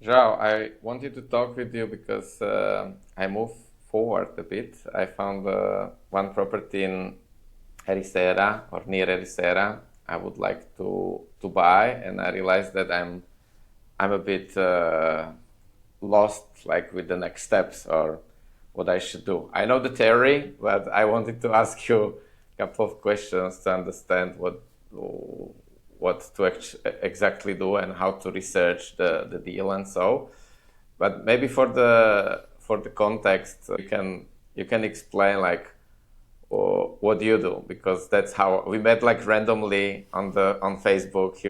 João, I wanted to talk with you because I moved forward a bit. I found one property in Ericeira or near Ericeira I would like to buy, and I realized that I'm a bit lost, like with the next steps or what I should do. I know the theory, but I wanted to ask you a couple of questions to understand what to exactly do and how to research the deal and so. But maybe for the context, you can explain like what do you do, because that's how we met, like randomly on Facebook.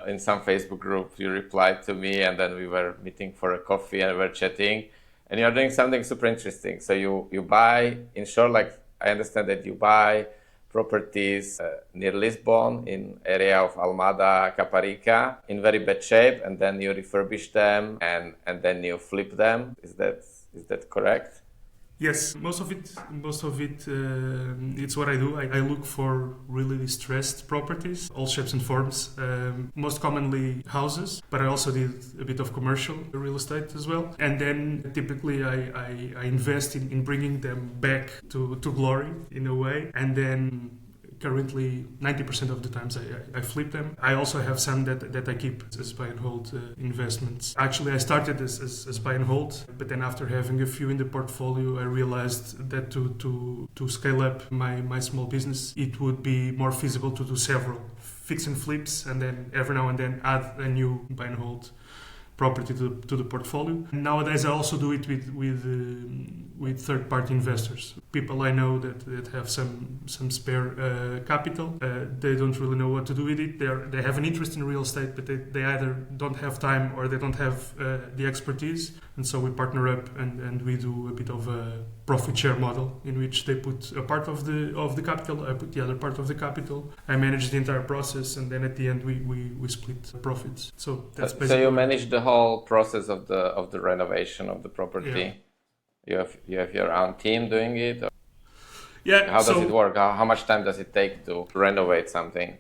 In some Facebook group, you replied to me, and then we were meeting for a coffee and we were chatting. And you're doing something super interesting. So you buy, in short, like I understand that you buy properties near Lisbon in area of Almada, Caparica in very bad shape, and then you refurbish them and then you flip them. Is that correct? Yes, most of it, it's what I do. I look for really distressed properties, all shapes and forms, most commonly houses, but I also did a bit of commercial real estate as well. And then typically I invest in bringing them back to glory in a way. And then currently 90% of the times I flip them. I also have some that I keep as buy and hold investments. Actually, I started as buy and hold, but then after having a few in the portfolio, I realized that to scale up my small business, it would be more feasible to do several fix and flips, and then every now and then add a new buy and hold property to the portfolio. Nowadays, I also do it with third-party investors, people I know that have some spare capital. They don't really know what to do with it. They have an interest in real estate, but they either don't have time or they don't have the expertise. And so we partner up and we do a bit of a profit share model in which they put a part of the capital, I put the other part of the capital. I manage the entire process, and then at the end we split profits. So that's basically. So you manage the whole process of the renovation of the property. Yeah. You have your own team doing it? Or Yeah. how does it work? How much time does it take to renovate something?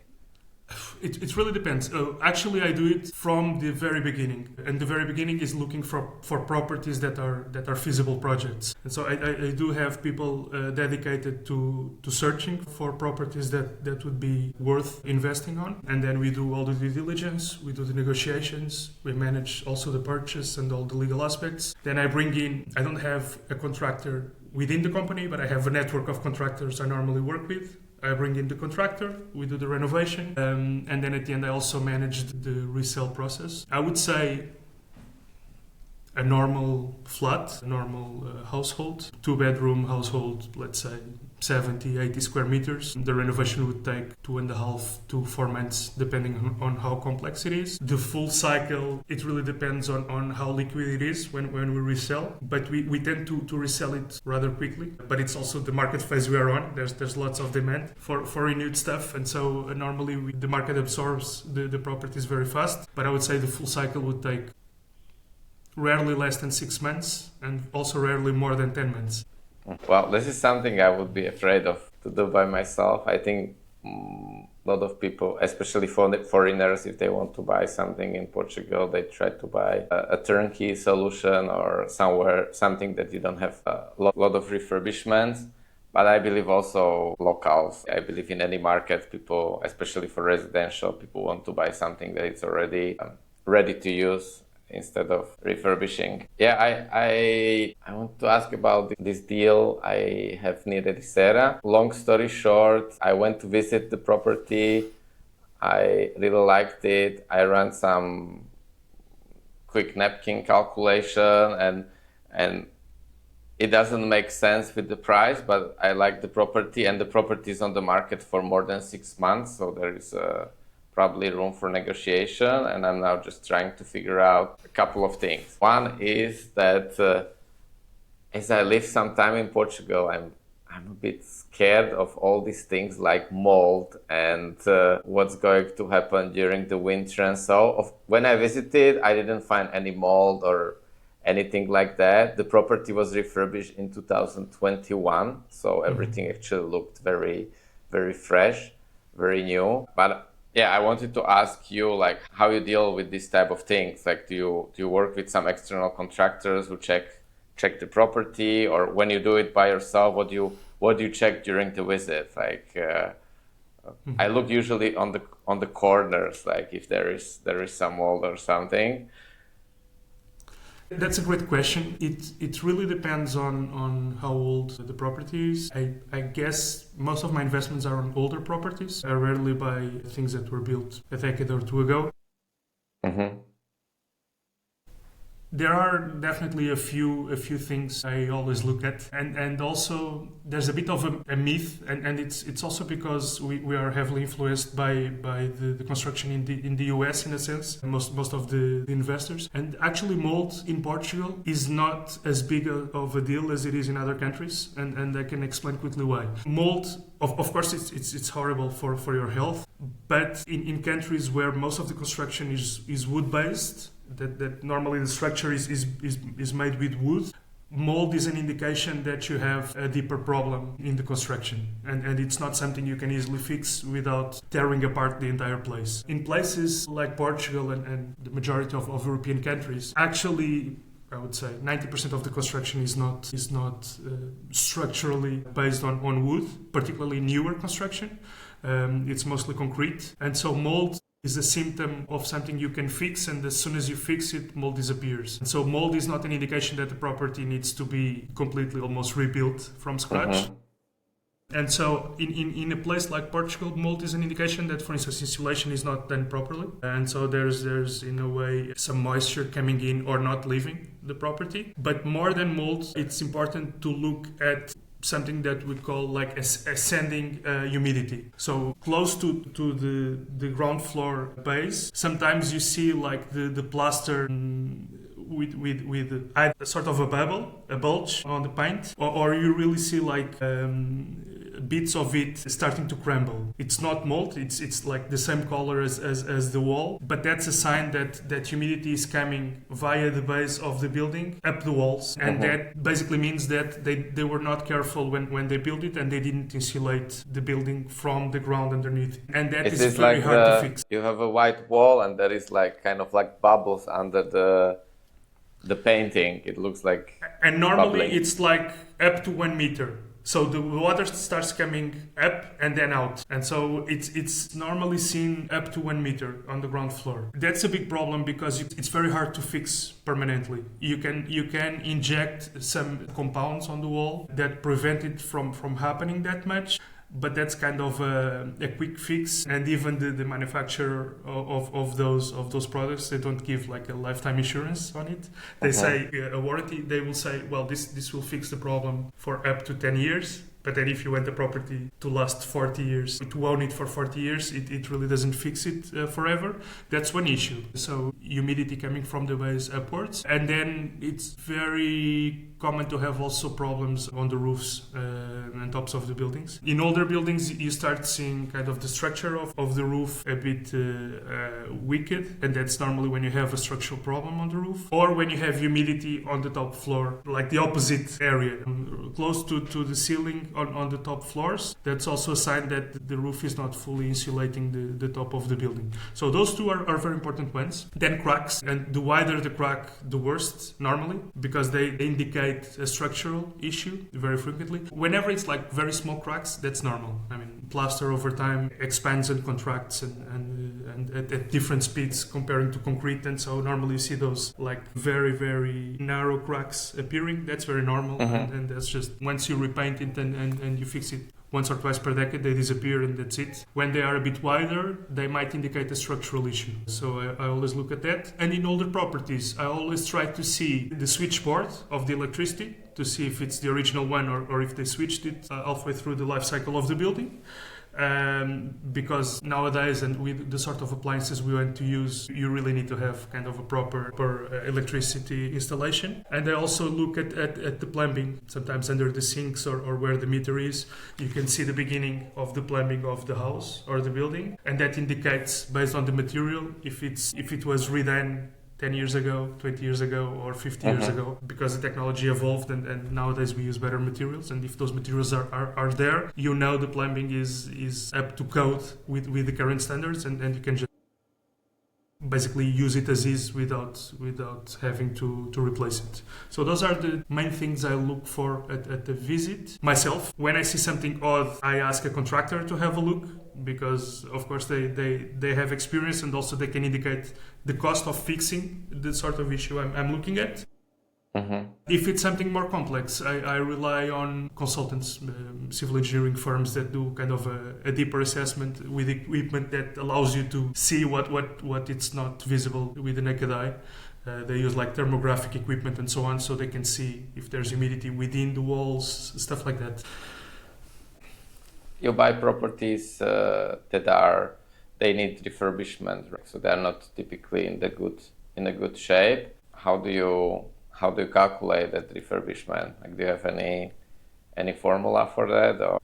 It really depends. Actually, I do it from the very beginning, and the very beginning is looking for properties that are feasible projects. And so I do have people dedicated to searching for properties that would be worth investing on, and then we do all the due diligence, we do the negotiations, we manage also the purchase and all the legal aspects. Then I bring in. I don't have a contractor within the company, but I have a network of contractors I normally work with. I bring in the contractor, we do the renovation, and then at the end I also manage the resale process. I would say a normal flat, a normal household, 2-bedroom household, let's say 70, 80 square meters. The renovation would take 2.5 to 4 months, depending on how complex it is. The full cycle, it really depends on how liquid it is when we resell, but we tend to resell it rather quickly. But it's also the market phase we are on. There's lots of demand for renewed stuff, and so normally the market absorbs the properties very fast. But I would say the full cycle would take rarely less than 6 months, and also rarely more than 10 months. Well, this is something I would be afraid of to do by myself. I think a lot of people, especially foreigners, if they want to buy something in Portugal, they try to buy a turnkey solution or something that you don't have a lot of refurbishments. But I believe also locals. I believe in any market, people, especially for residential, people want to buy something that is already ready to use, instead of refurbishing. Yeah, I want to ask about this deal I have near Ericeira. Long story short, I went to visit the property. I really liked it. I ran some quick napkin calculation, and it doesn't make sense with the price, but I like the property, and the property is on the market for more than 6 months, so there is probably room for negotiation, and I'm now just trying to figure out a couple of things. One is that as I live some time in Portugal, I'm a bit scared of all these things like mold and what's going to happen during the winter. And so when I visited, I didn't find any mold or anything like that. The property was refurbished in 2021, so everything actually looked very, very fresh, very new. But Yeah, I wanted to ask you like how you deal with this type of things. Like, do you work with some external contractors who check the property, or when you do it by yourself, what do you check during the visit? Like, I Mhm. look usually on the corners, like if there is some mold or something. That's a great question. It really depends on how old the property is. I guess most of my investments are on older properties. I rarely buy things that were built a decade or two ago. Mm-hmm. There are definitely a few things I always look at, and also there's a bit of a myth, and it's also because we are heavily influenced by the construction in the US in a sense, most of the investors, and actually mold in Portugal is not as big of a deal as it is in other countries, and I can explain quickly why. Mold, of course, it's horrible for your health, but in countries where most of the construction is wood based, that normally the structure is made with wood, mold is an indication that you have a deeper problem in the construction, and it's not something you can easily fix without tearing apart the entire place. In places like Portugal and the majority of European countries, actually I would say 90% of the construction is not structurally based on wood, particularly newer construction. It's mostly concrete, and so mold is a symptom of something you can fix, and as soon as you fix it, mold disappears. And so mold is not an indication that the property needs to be completely almost rebuilt from scratch. Mm-hmm. And so in a place like Portugal, mold is an indication that, for instance, insulation is not done properly. And so there's in a way some moisture coming in or not leaving the property. But more than mold, it's important to look at something that we call like ascending humidity. So close to the ground floor base, sometimes you see like the plaster with either sort of a bubble, a bulge on the paint, or you really see like bits of it starting to crumble. It's not mold, it's like the same color as the wall, but that's a sign that humidity is coming via the base of the building up the walls, and Mm-hmm. that basically means that they were not careful when they built it, and they didn't insulate the building from the ground underneath. And that Is is this very like hard to fix. you have a white wall and there is like kind of like bubbles under the painting? It looks like And normally bubbling. it's like up to 1 meter. So the water starts coming up and then out, and so it's normally seen up to 1 meter on the ground floor. That's a big problem because it's very hard to fix permanently. You can inject some compounds on the wall that prevent it from happening that much, but that's kind of a quick fix, and even the manufacturer of those products, they don't give like a lifetime insurance on it. They Mm-hmm. say a warranty, they will say, well, this will fix the problem for up to 10 years. But then if you want the property to last 40 years, to own it for 40 years, it really doesn't fix it forever. That's one issue. So humidity coming from the base upwards. And then it's very common to have also problems on the roofs and tops of the buildings. In older buildings, you start seeing kind of the structure of the roof a bit wicked, and that's normally when you have a structural problem on the roof, or when you have humidity on the top floor, like the opposite area, close to the ceiling on the top floors. That's also a sign that the roof is not fully insulating the top of the building. So those two are very important ones. Then cracks, and the wider the crack, the worst normally, because they indicate a structural issue very frequently. Whenever it's like very small cracks, that's normal. I mean, plaster over time expands and contracts and at different speeds comparing to concrete, and so normally you see those like very, very narrow cracks appearing. That's very normal, Mm-hmm. and that's just once you repaint it and you fix it once or twice per decade, they disappear and that's it. When they are a bit wider, they might indicate a structural issue. So I always look at that. And in older properties, I always try to see the switchboard of the electricity to see if it's the original one or if they switched it halfway through the life cycle of the building. Because nowadays, and with the sort of appliances we want to use, you really need to have kind of a proper electricity installation. And I also look at the plumbing. Sometimes under the sinks or where the meter is, you can see the beginning of the plumbing of the house or the building, and that indicates, based on the material, if it was redone 10 years ago, 20 years ago, or 50 years ago, because the technology evolved and nowadays we use better materials. And if those materials are there, the plumbing is up to code with the current standards, and you can just basically use it as is without having to replace it. So those are the main things I look for at the visit. Myself, when I see something odd, I ask a contractor to have a look, because of course they have experience, and also they can indicate the cost of fixing the sort of issue I'm looking at. If it's something more complex, I rely on consultants, civil engineering firms that do kind of a deeper assessment with equipment that allows you to see what it's not visible with the naked eye. They use like thermographic equipment and so on, so they can see if there's humidity within the walls, stuff like that. You buy properties they need refurbishment, right? So they're not typically in a good shape. How do you calculate that refurbishment? Like, do you have any formula for that,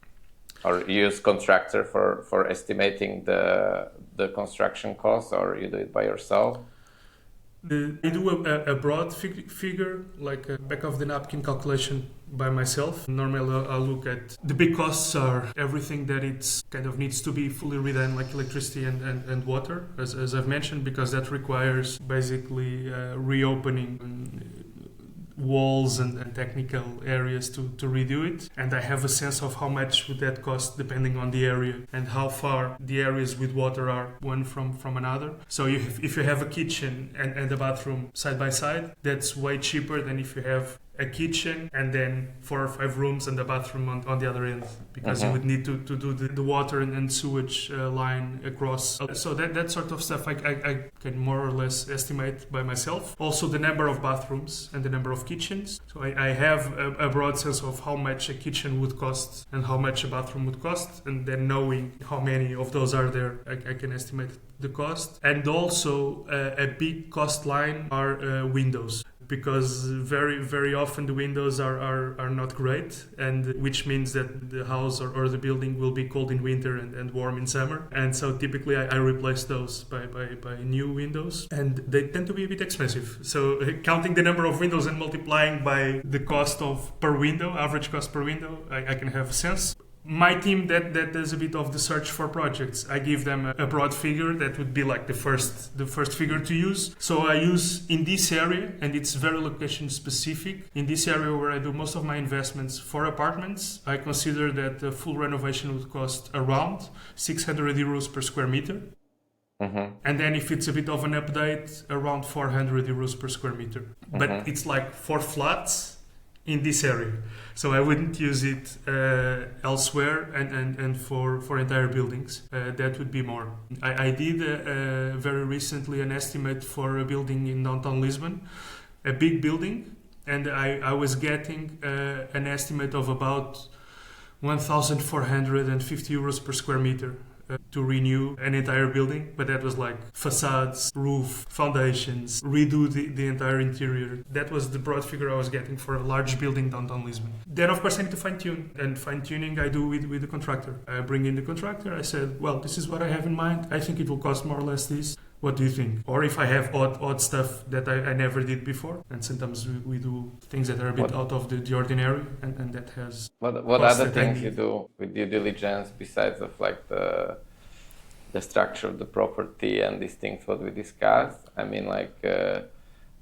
or you use contractor for estimating the construction costs, or you do it by yourself? I do a broad figure, like a back of the napkin calculation by myself. Normally I'll look at the big costs are everything that it's kind of needs to be fully redone, like electricity and water, as I've mentioned, because that requires basically reopening walls and technical areas to redo it. And I have a sense of how much would that cost depending on the area and how far the areas with water are one from another. So if you have a kitchen and a bathroom side by side, that's way cheaper than if you have a kitchen and then 4 or 5 rooms and a bathroom on the other end, because you would need to do the water and sewage line across. So that sort of stuff I can more or less estimate by myself. Also the number of bathrooms and the number of kitchens. So I have a broad sense of how much a kitchen would cost and how much a bathroom would cost, and then knowing how many of those are there, I can estimate the cost. And also a big cost line are windows, because very, very often the windows are not great, and which means that the house or the building will be cold in winter and warm in summer. And so typically I replace those by new windows, and they tend to be a bit expensive. So counting the number of windows and multiplying by the cost per window, average cost per window, I can have a sense. My team that does a bit of the search for projects, I give them a broad figure that would be like the first figure to use. So I use in this area, and it's very location specific. In this area where I do most of my investments for apartments, I consider that a full renovation would cost around 600 euros per square meter. And then if it's a bit of an update, around 400 euros per square meter. But it's like 4 flats in this area. So I wouldn't use it elsewhere and for entire buildings. That would be more. I did very recently an estimate for a building in downtown Lisbon, a big building, and I was getting an estimate of about 1,450 euros per square meter. To renew an entire building, but that was like facades, roof, foundations, redo the entire interior. That was the broad figure I was getting for a large building downtown Lisbon. Then of course I need to fine tune, and fine tuning I do with the contractor. I bring in the contractor, I said, well, this is what I have in mind. I think it will cost more or less this. What do you think? Or if I have odd stuff that I never did before, and sometimes we do things that are a bit out of the ordinary, and that has... What other things you do with due diligence besides of like the structure of the property and these things what we discussed? I mean, like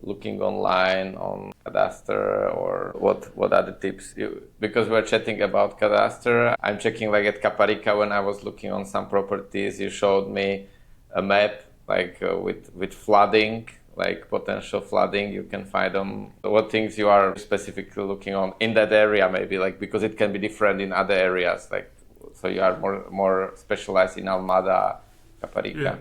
looking online on Cadastre, or what other tips? Because we're chatting about Cadastre, I'm checking like at Caparica when I was looking on some properties, you showed me a map like with flooding, like potential flooding, you can find them. What things you are specifically looking on in that area, maybe, like, because it can be different in other areas, like, so you are more specialized in Almada, Caparica. Yeah.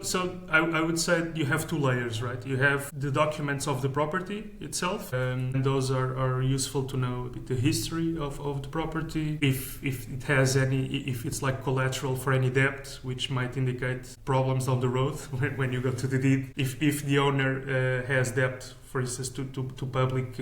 So I would say you have 2 layers, right? You have the documents of the property itself, and those are useful to know the history of the property, if it has if it's like collateral for any debt, which might indicate problems down the road when you go to the deed. If the owner has debt, for instance, to public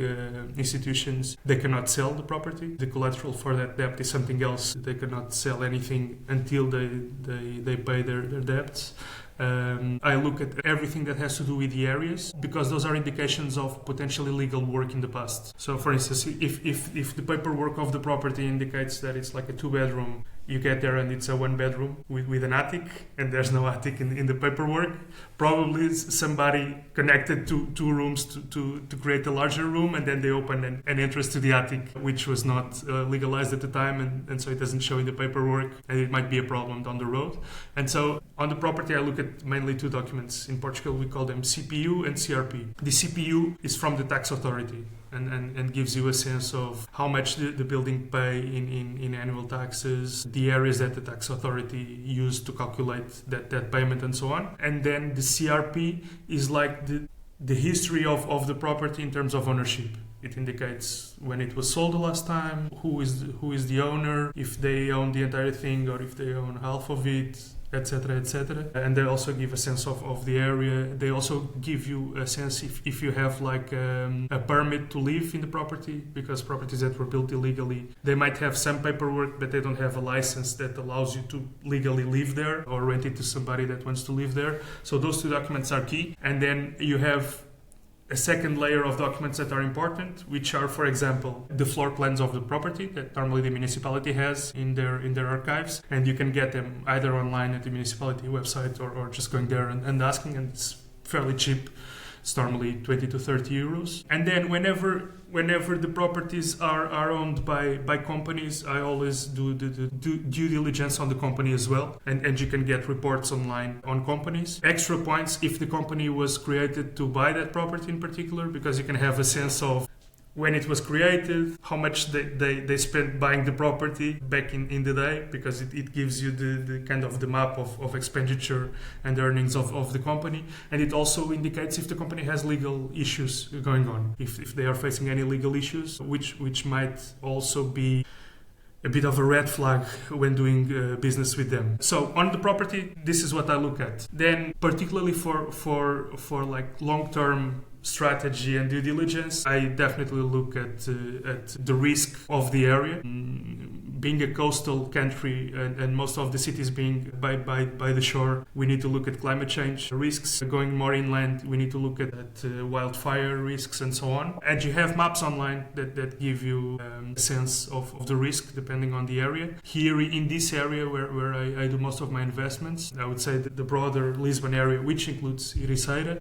institutions, they cannot sell the property. The collateral for that debt is something else. They cannot sell anything until they pay their debts. I look at everything that has to do with the areas, because those are indications of potentially legal work in the past. So for instance, if the paperwork of the property indicates that it's like a 2-bedroom, you get there and it's a 1-bedroom with an attic, and there's no attic in the paperwork, probably it's somebody connected to 2 rooms to create a larger room, and then they open an entrance to the attic, which was not legalized at the time, and so it doesn't show in the paperwork, and it might be a problem down the road. And so on the property, I look at mainly 2 documents. In Portugal, we call them CPU and CRP. The CPU is from the tax authority, and gives you a sense of how much the building pay in annual taxes, the areas that the tax authority used to calculate that payment, and so on. And then the CRP is like the history of the property in terms of ownership. It indicates when it was sold the last time, who is the owner, if they own the entire thing or if they own half of it, etc., etc. And they also give a sense of the area. They also give you a sense if you have like a permit to live in the property, because properties that were built illegally, they might have some paperwork, but they don't have a license that allows you to legally live there or rent it to somebody that wants to live there. So those 2 documents are key. And then you have a second layer of documents that are important, which are, for example, the floor plans of the property that normally the municipality has in their archives, and you can get them either online at the municipality website or just going there and asking, and it's fairly cheap. It's normally 20 to 30 euros. And then whenever the properties are owned by companies, I always do the due diligence on the company as well. And you can get reports online on companies. Extra points if the company was created to buy that property in particular, because you can have a sense of when it was created, how much they spent buying the property back in the day, because it gives you the kind of the map of expenditure and earnings of the company. And it also indicates if the company has legal issues going on, if they are facing any legal issues, which might also be a bit of a red flag when doing business with them. So on the property, this is what I look at. Then particularly for like long-term strategy and due diligence, I definitely look at the risk of the area. Being a coastal country and most of the cities being by the shore, we need to look at climate change risks. Going more inland, we need to look at wildfire risks and so on. And you have maps online that give you a sense of the risk depending on the area. Here in this area where I do most of my investments, I would say that the broader Lisbon area, which includes Ericeira,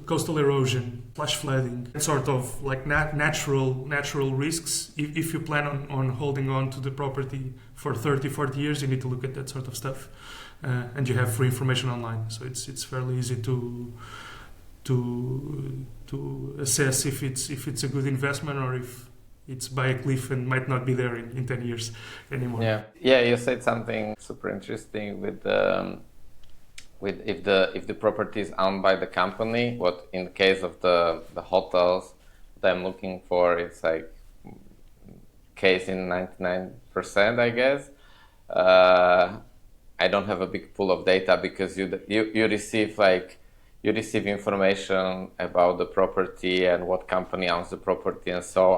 coastal erosion, flash flooding, sort of like natural risks. If you plan on holding on to the property for 30, 40 years, you need to look at that sort of stuff. And you have free information online, so it's fairly easy to assess if it's a good investment or if it's by a cliff and might not be there in 10 years anymore. Yeah, you said something super interesting with if the property is owned by the company. What in the case of the hotels that I'm looking for, it's like case in 99%, I guess. I don't have a big pool of data because you receive information about the property and what company owns the property, and so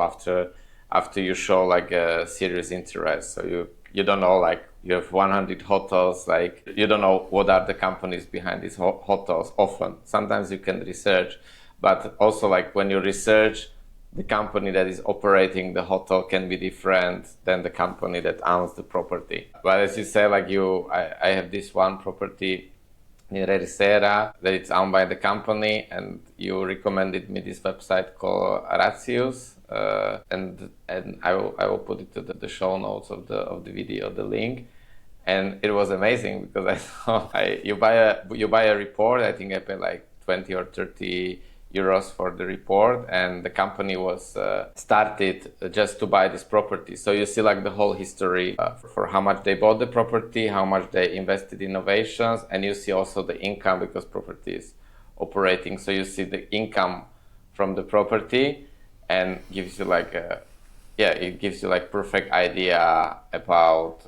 after you show like a serious interest. So you don't know, like you have 100 hotels, like you don't know what are the companies behind these hotels. Often, sometimes you can research, but also like when you research, the company that is operating the hotel can be different than the company that owns the property. But as you say, like I have this one property in Ericeira that it's owned by the company, and you recommended me this website called Ratius, and I will put it to the show notes of the video, the link. And it was amazing because I saw you buy a report. I think I paid like 20 or 30 euros for the report, and the company was started just to buy this property. So you see like the whole history for how much they bought the property, how much they invested in innovations, and you see also the income because property is operating. So you see the income from the property, and gives you like it gives you like perfect idea about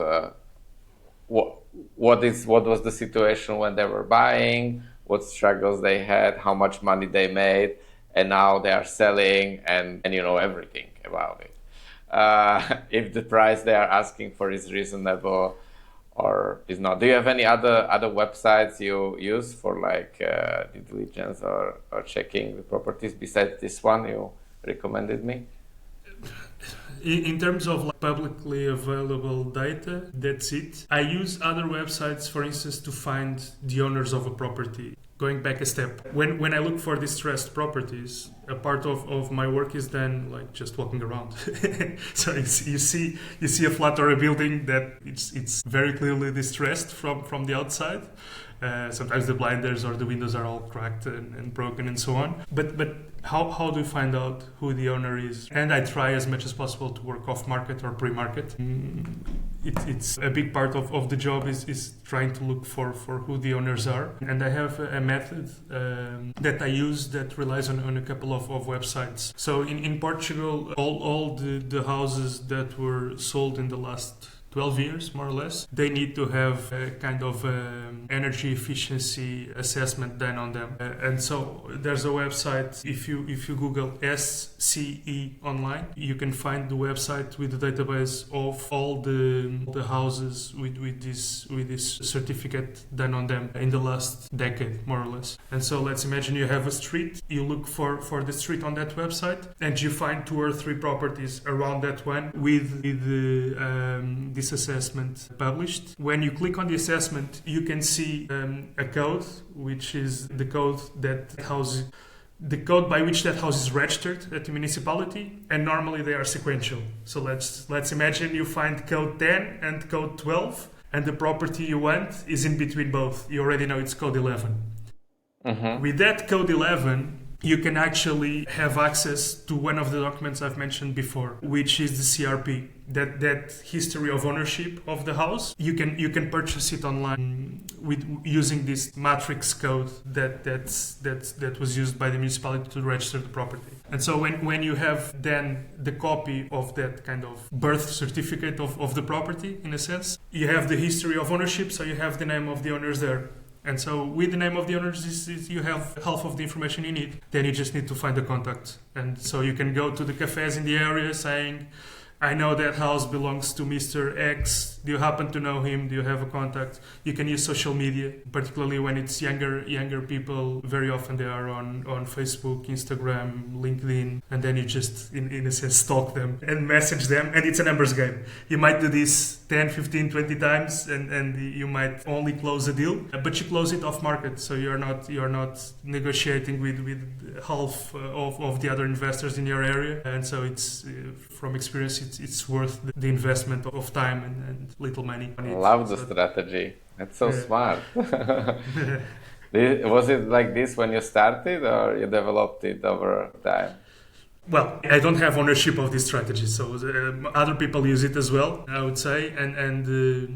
what was the situation when they were buying, what struggles they had, how much money they made, and now they are selling, and you know everything about it. If the price they are asking for is reasonable or is not? Do you have any other websites you use for like due diligence or checking the properties besides this one you recommended me? In terms of like publicly available data, that's it. I use other websites, for instance, to find the owners of a property. Going back a step, when I look for distressed properties, a part of my work is then like just walking around. So you see a flat or a building that it's very clearly distressed from the outside. Sometimes the blinders or the windows are all cracked and broken and so on. But how do you find out who the owner is? And I try as much as possible to work off market or pre-market. It's a big part of the job is trying to look for who the owners are. And I have a method that I use that relies on a couple of websites. So in Portugal, all the houses that were sold in the last 12 years, more or less, they need to have a kind of energy efficiency assessment done on them. And so there's a website, if you Google SCE online, you can find the website with the database of all the houses with this certificate done on them in the last decade, more or less. And so let's imagine you have a street, you look for the street on that website, and you find 2 or 3 properties around that one with this assessment published. When you click on the assessment, you can see a code, which is the code by which that house is registered at the municipality, and normally they are sequential. So let's imagine you find code 10 and code 12, and the property you want is in between both. You already know it's code 11. Mm-hmm. With that code 11, you can actually have access to one of the documents I've mentioned before, which is the CRP, that history of ownership of the house. You can purchase it online with using this matrix code that was used by the municipality to register the property. And so when you have then the copy of that kind of birth certificate of the property, in a sense, you have the history of ownership, so you have the name of the owners there. And so with the name of the owners, you have half of the information you need. Then you just need to find the contact. And so you can go to the cafes in the area saying, I know that house belongs to Mr. X. Do you happen to know him? Do you have a contact? You can use social media, particularly when it's younger people. Very often they are on Facebook, Instagram, LinkedIn, and then you just, in a sense, stalk them and message them. And it's a numbers game. You might do this 10, 15, 20 times, and you might only close a deal, but you close it off market. So you're not negotiating with half of the other investors in your area. And so it's from experience, it's worth the investment of time and little money. I love the strategy. That's so smart. Was it like this when you started, or you developed it over time? Well, I don't have ownership of this strategy, so other people use it as well, I would say, and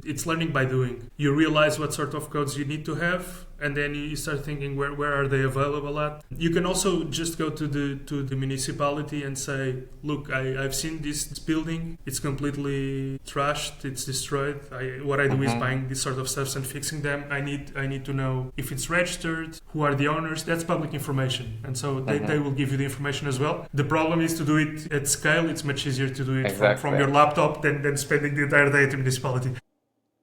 it's learning by doing. You realize what sort of codes you need to have, and then you start thinking where are they available at. You can also just go to the municipality and say, look, I've seen this building, it's completely trashed, it's destroyed. What I do is buying this sort of stuff and fixing them. I need to know if it's registered, who are the owners. That's public information, and so they will give you the information as well. The problem is to do it at scale. It's much easier to do it from your laptop than spending the entire day at the municipality.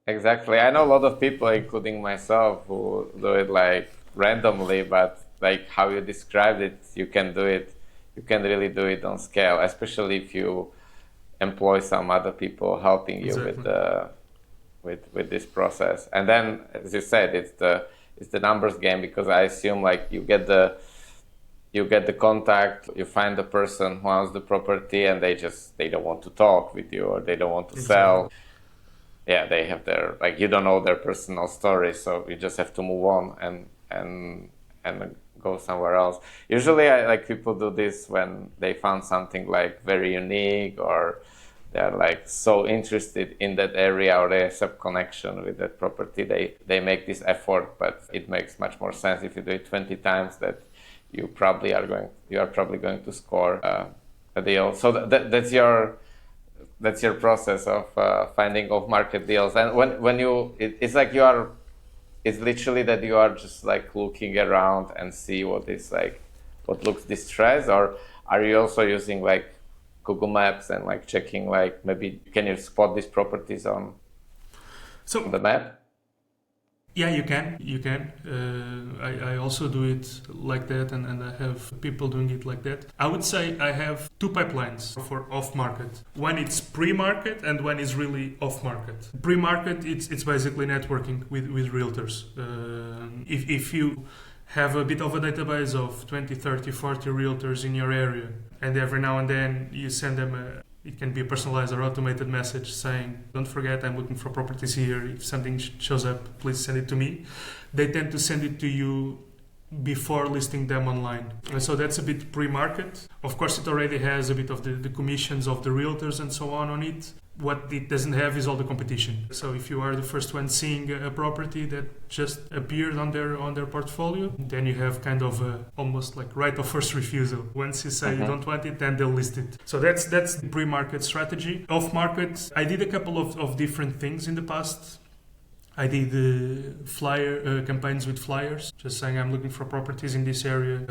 Exactly. I know a lot of people, including myself, who do it like randomly, but like how you described it, you can do it. You can really do it on scale, especially if you employ some other people helping you with this process. And then, as you said, it's the numbers game, because I assume like you get the contact, you find the person who owns the property, and they don't want to talk with you, or they don't want to sell. Yeah, they have their, like, you don't know their personal story, so you just have to move on and go somewhere else. Usually, like people do this when they found something like very unique, or they're like so interested in that area, or they have some connection with that property. They make this effort, but it makes much more sense if you do it 20 times that you are probably going to score a deal. So that's your process of finding off-market deals. And when it's like it's literally that you are just like looking around and see what looks distressed, or are you also using like Google Maps and like checking, like maybe can you spot these properties on? So on the map? yeah, you can. You can. I also do it like that, and I have people doing it like that. I would say I have two pipelines for off-market. One is pre-market, and one is really off-market. Pre-market, it's basically networking with realtors. If you have a bit of a database of 20, 30, 40 realtors in your area, and every now and then you send them it can be a personalized or automated message saying, don't forget, I'm looking for properties here. If something shows up, please send it to me. They tend to send it to you before listing them online. And so that's a bit pre-market. Of course, it already has a bit of the commissions of the realtors and so on it. What it doesn't have is all the competition. So if you are the first one seeing a property that just appeared on their portfolio, then you have kind of almost like right of first refusal. Once you say you don't want it, then they'll list it. So that's the pre-market strategy. Off-market, I did a couple of different things in the past. I did flyer campaigns with flyers, just saying I'm looking for properties in this area.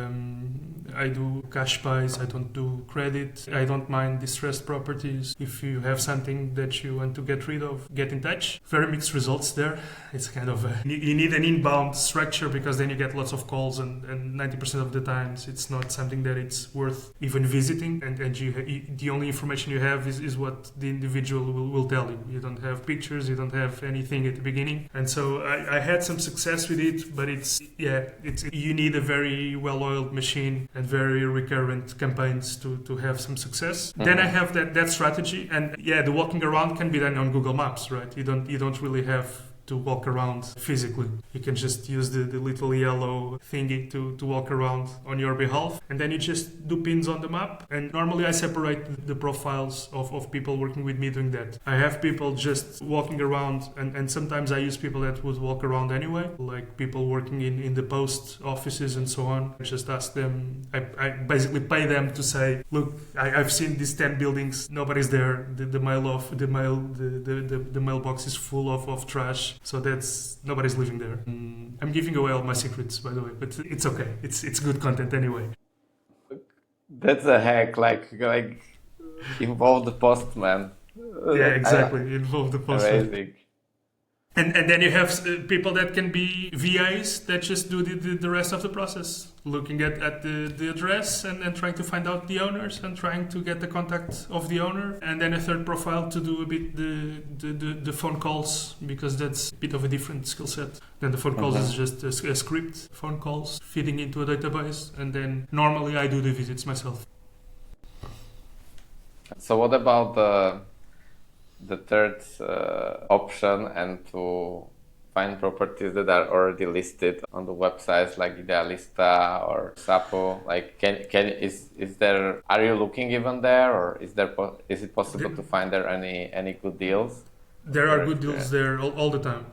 I do cash buys, I don't do credit. I don't mind distressed properties. If you have something that you want to get rid of, get in touch. Very mixed results there. It's kind of you need an inbound structure because then you get lots of calls and 90% of the times it's not something that it's worth even visiting. And the only information you have is what the individual will tell you. You don't have pictures, you don't have anything at the beginning. And so I had some success with it, but it's you need a very well-oiled machine and very recurrent campaigns to have some success. Then I have that strategy, and the walking around can be done on Google Maps, right? You don't really have to walk around physically. You can just use the little yellow thingy to walk around on your behalf, and then you just do pins on the map. And normally I separate the profiles of people working with me doing that. I have people just walking around, and sometimes I use people that would walk around anyway, like people working in the post offices and so on. I just ask them, I basically pay them to say, look, I've seen these 10 buildings, nobody's there, the mailbox is full of trash. So that's nobody's living there. I'm giving away all my secrets, by the way, but it's okay. It's good content anyway. That's a hack, like involve the postman. Yeah, exactly. Involve the postman. Amazing. And then you have people that can be VAs that just do the rest of the process, looking at the address and trying to find out the owners and trying to get the contact of the owner. And then a third profile to do a bit the phone calls, because that's a bit of a different skill set. Then the phone calls is just a script, phone calls, feeding into a database. And then normally I do the visits myself. So what about the third option, and to find properties that are already listed on the websites like Idealista or Sapo? Like, are you looking even there, or is it possible to find there any good deals? There are good deals there all the time.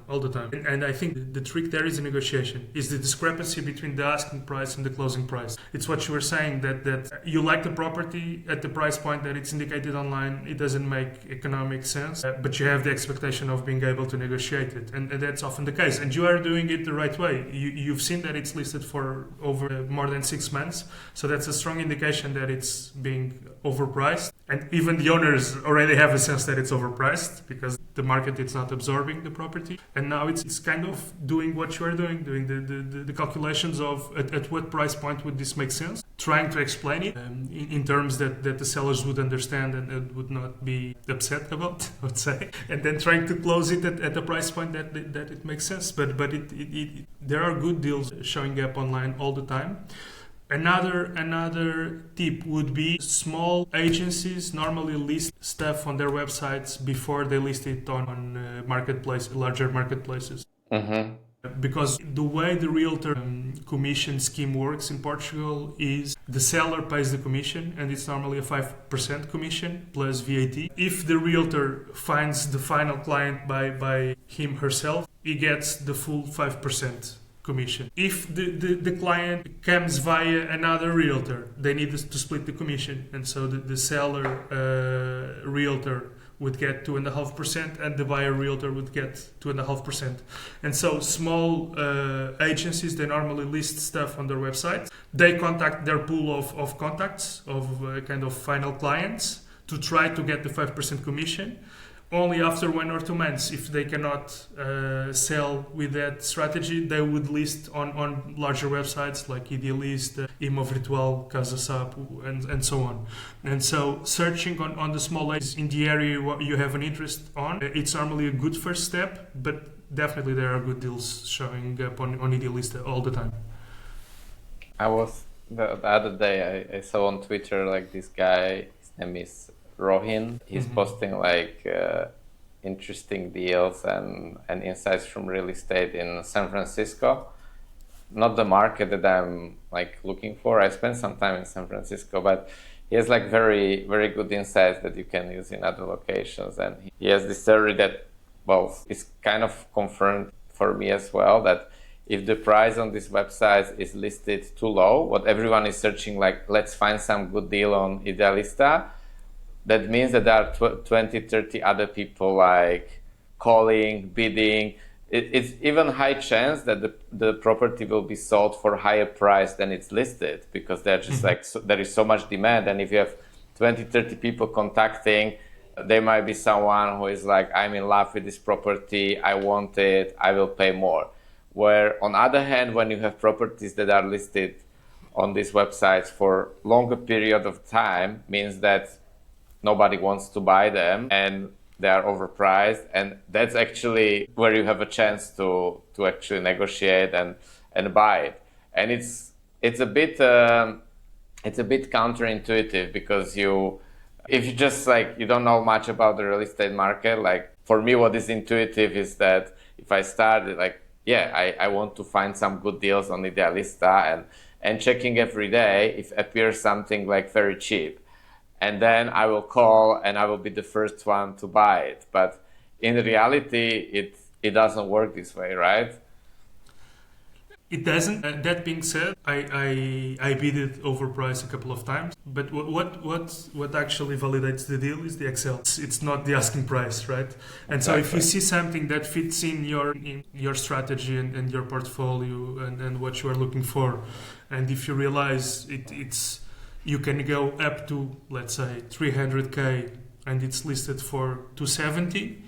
And I think the trick there is the negotiation, is the discrepancy between the asking price and the closing price. It's what you were saying, that you like the property at the price point that it's indicated online. It doesn't make economic sense, but you have the expectation of being able to negotiate it. And that's often the case. And you are doing it the right way. You've seen that it's listed for over more than 6 months. So that's a strong indication that it's being overpriced. And even the owners already have a sense that it's overpriced, because the market is not absorbing the property. And now it's kind of doing what you are doing the calculations of at what price point would this make sense, trying to explain it in terms that the sellers would understand and would not be upset about, I would say, and then trying to close it at a price point that it makes sense. But there are good deals showing up online all the time. Another tip would be small agencies normally list stuff on their websites before they list it on larger marketplaces. Because the way the realtor commission scheme works in Portugal is the seller pays the commission, and it's normally a 5% commission plus VAT. If the realtor finds the final client by him herself, he gets the full 5% commission. If the client comes via another realtor, they need to split the commission, and so the seller realtor would get 2.5% and the buyer realtor would get 2.5%. And so small agencies, they normally list stuff on their website. They contact their pool of contacts, of kind of final clients, to try to get the 5% commission. only after 1 or 2 months, if they cannot sell with that strategy, they would list on larger websites like Idealist, Imo Virtual, Casasap, and so on. And so searching on the small areas in the area you have an interest on, it's normally a good first step, but definitely there are good deals showing up on Idealist all the time. The other day I saw on Twitter like this guy, his name is Rohin. He's posting like interesting deals and insights from real estate in San Francisco. Not the market that I'm like looking for. I spent some time in San Francisco, but he has like very, very good insights that you can use in other locations. And he has this theory that, well, is kind of confirmed for me as well, that if the price on this website is listed too low, what everyone is searching, like, let's find some good deal on Idealista, that means that there are 20, 30 other people like calling, bidding. It's even high chance that the property will be sold for a higher price than it's listed, because they're just like, there is so much demand. And if you have 20, 30 people contacting, there might be someone who is like, I'm in love with this property, I want it, I will pay more. Where on the other hand, when you have properties that are listed on these websites for longer period of time, means that nobody wants to buy them and they are overpriced. And that's actually where you have a chance to actually negotiate and buy it. And it's a bit counterintuitive, because if you just like, you don't know much about the real estate market, like for me, what is intuitive is that if I started like, I want to find some good deals on Idealista and checking every day if appears something like very cheap. And then I will call and I will be the first one to buy it. But in reality, it doesn't work this way, right? It doesn't. That being said, I bid it overpriced a couple of times. But what actually validates the deal is the Excel. It's not the asking price, right? And so if you see something that fits in your strategy and your portfolio and what you are looking for, and if you realize you can go up to, let's say, 300K and it's listed for 270.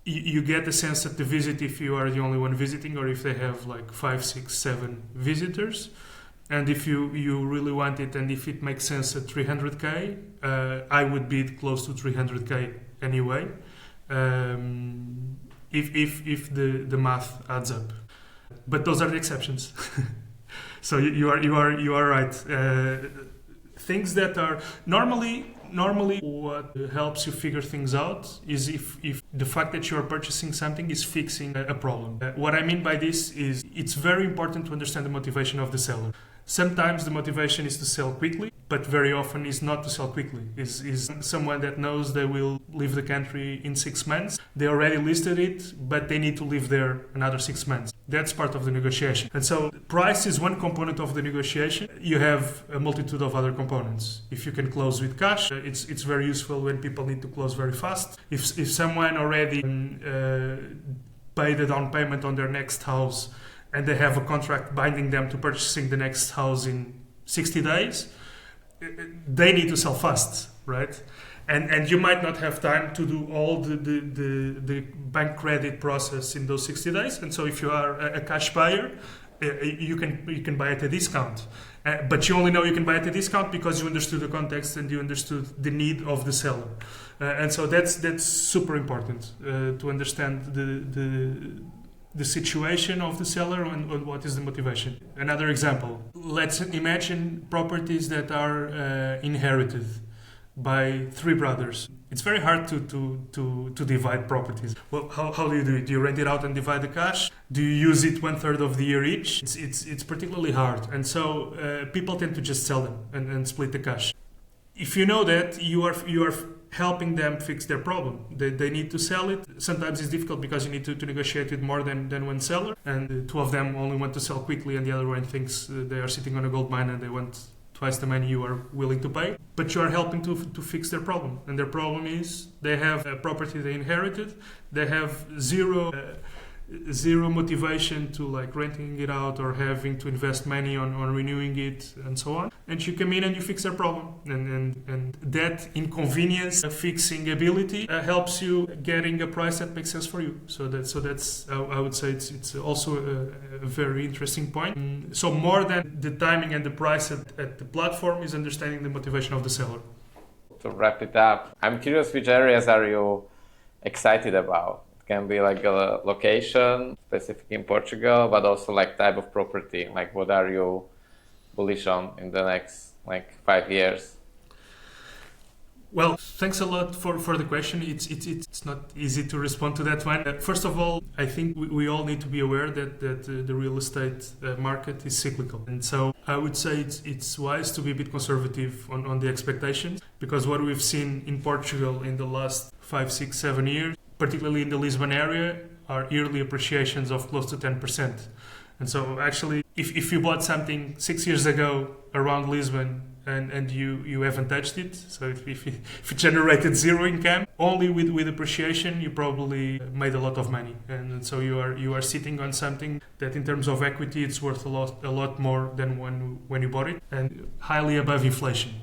You get the sense at the visit if you are the only one visiting, or if they have like 5, 6, 7 visitors. And if you really want it, and if it makes sense at 300K, I would bid close to 300K anyway, if the math adds up. But those are the exceptions. So you are right. Things that are normally what helps you figure things out is if the fact that you are purchasing something is fixing a problem. What I mean by this is it's very important to understand the motivation of the seller. Sometimes the motivation is to sell quickly, but very often is not to sell quickly. Is someone that knows they will leave the country in 6 months. They already listed it, but they need to live there another 6 months. That's part of the negotiation. And so price is one component of the negotiation. You have a multitude of other components. If you can close with cash, it's very useful when people need to close very fast. If someone already paid a down payment on their next house and they have a contract binding them to purchasing the next house in 60 days, they need to sell fast, right? And you might not have time to do all the bank credit process in those 60 days. And so if you are a cash buyer, you can buy at a discount. But you only know you can buy at a discount because you understood the context and you understood the need of the seller. And so that's super important to understand the situation of the seller and what is the motivation. Another example, let's imagine properties that are inherited by 3 brothers. It's very hard to divide properties. Well, how do you do it? Do you rent it out and divide the cash? Do you use it 1/3 of the year each? It's particularly hard. And so people tend to just sell them and split the cash. If you know that, you are helping them fix their problem. They need to sell it. Sometimes it's difficult because you need to negotiate with more than one seller. And 2 of them only want to sell quickly and the other one thinks they are sitting on a gold mine and they want twice the money you are willing to pay. But you are helping to fix their problem. And their problem is they have a property they inherited. They have zero motivation to like renting it out or having to invest money on renewing it and so on. And you come in and you fix their problem. And that inconvenience, fixing ability helps you getting a price that makes sense for you. So that's I would say it's also a very interesting point. So more than the timing and the price at the platform is understanding the motivation of the seller. To wrap it up, I'm curious, which areas are you excited about? It can be like a location specific in Portugal, but also like type of property. Like what are you bullish on in the next like 5 years? Well, thanks a lot for the question. It's not easy to respond to that one. First of all, I think we all need to be aware that the real estate market is cyclical. And so I would say it's wise to be a bit conservative on the expectations, because what we've seen in Portugal in the last 5, 6, 7 years, particularly in the Lisbon area, are yearly appreciations of close to 10%. And so actually, if you bought something 6 years ago around Lisbon, and you haven't touched it, so if it generated zero income, only with appreciation, you probably made a lot of money. And so you are sitting on something that in terms of equity, it's worth a lot more than when you bought it, and highly above inflation.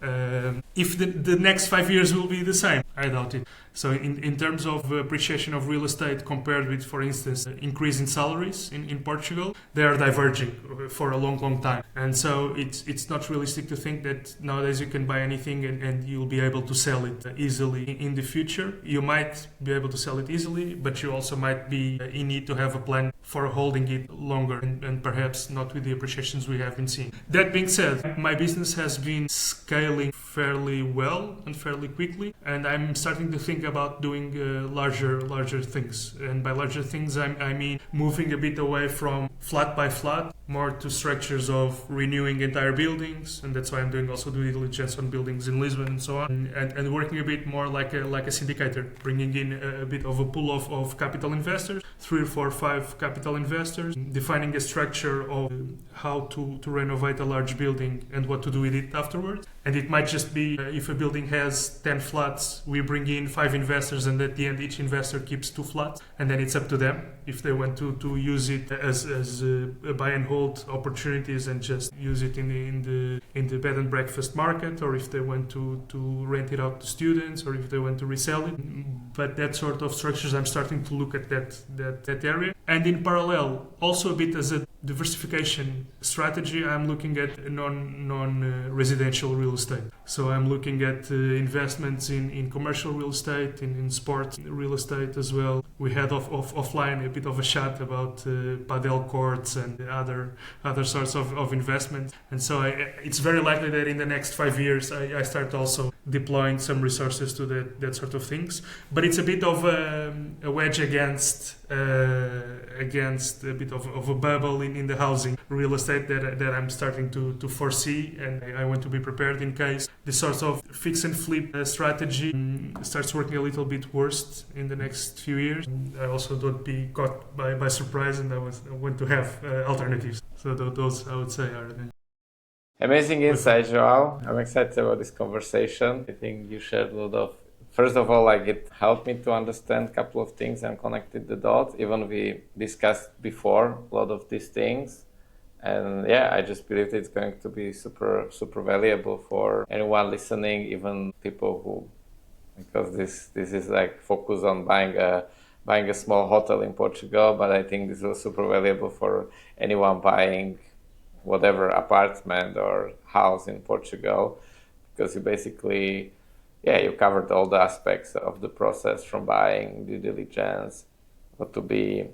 If the next 5 years will be the same, I doubt it. So in terms of appreciation of real estate compared with, for instance, increase in salaries in Portugal, they are diverging for a long time. And so it's not realistic to think that nowadays you can buy anything and you'll be able to sell it easily in the future. You might be able to sell it easily, but you also might be in need to have a plan for holding it longer and perhaps not with the appreciations we have been seeing. That being said, my business has been scaling fairly well and fairly quickly, and I'm starting to think about doing larger things. And by larger things, I mean moving a bit away from flat by flat, more to structures of renewing entire buildings, and that's why I'm doing also due diligence on buildings in Lisbon and so on, and working a bit more like a syndicator, bringing in a bit of a pool of capital investors, 3 or 4 or 5 capital investors, defining a structure of how to renovate a large building and what to do with it afterwards. And it might just be if a building has 10 flats, we bring in 5 investors, and at the end each investor keeps 2 flats, and then it's up to them if they want to use it as buy and hold opportunities and just use it in the bed and breakfast market, or if they want to rent it out to students, or if they want to resell it. But that sort of structures, I'm starting to look at that area. And in parallel, also a bit as a diversification strategy, I'm looking at non-residential real estate. So I'm looking at investments in commercial real estate, in sports real estate as well. We had offline a bit of a chat about padel courts and other sorts of investments. And so it's very likely that in the next 5 years I start also deploying some resources to that sort of things. But it's a bit of a wedge against a bit of a bubble in the housing real estate that I'm starting to foresee, and I want to be prepared in case this sort of fix and flip strategy starts working a little bit worse in the next few years. I also don't be caught by surprise, and I want to have alternatives. So those I would say are the amazing insight, João. I'm excited about this conversation. I think you shared a lot of. First of all, like it helped me to understand a couple of things and connected the dots. Even we discussed before a lot of these things. And yeah, I just believe it's going to be super valuable for anyone listening, even people who, because this is like focus on buying a small hotel in Portugal, but I think this is super valuable for anyone buying whatever apartment or house in Portugal, because you basically, you covered all the aspects of the process from buying, due diligence, what to be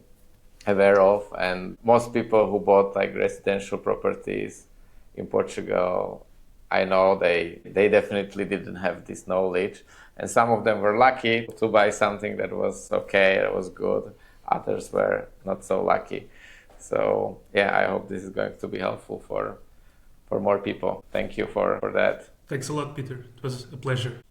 aware of. And most people who bought like residential properties in Portugal, I know they definitely didn't have this knowledge. And some of them were lucky to buy something that was okay, that was good. Others were not so lucky. So yeah, I hope this is going to be helpful for more people. Thank you for that. Thanks a lot, Peter. It was a pleasure.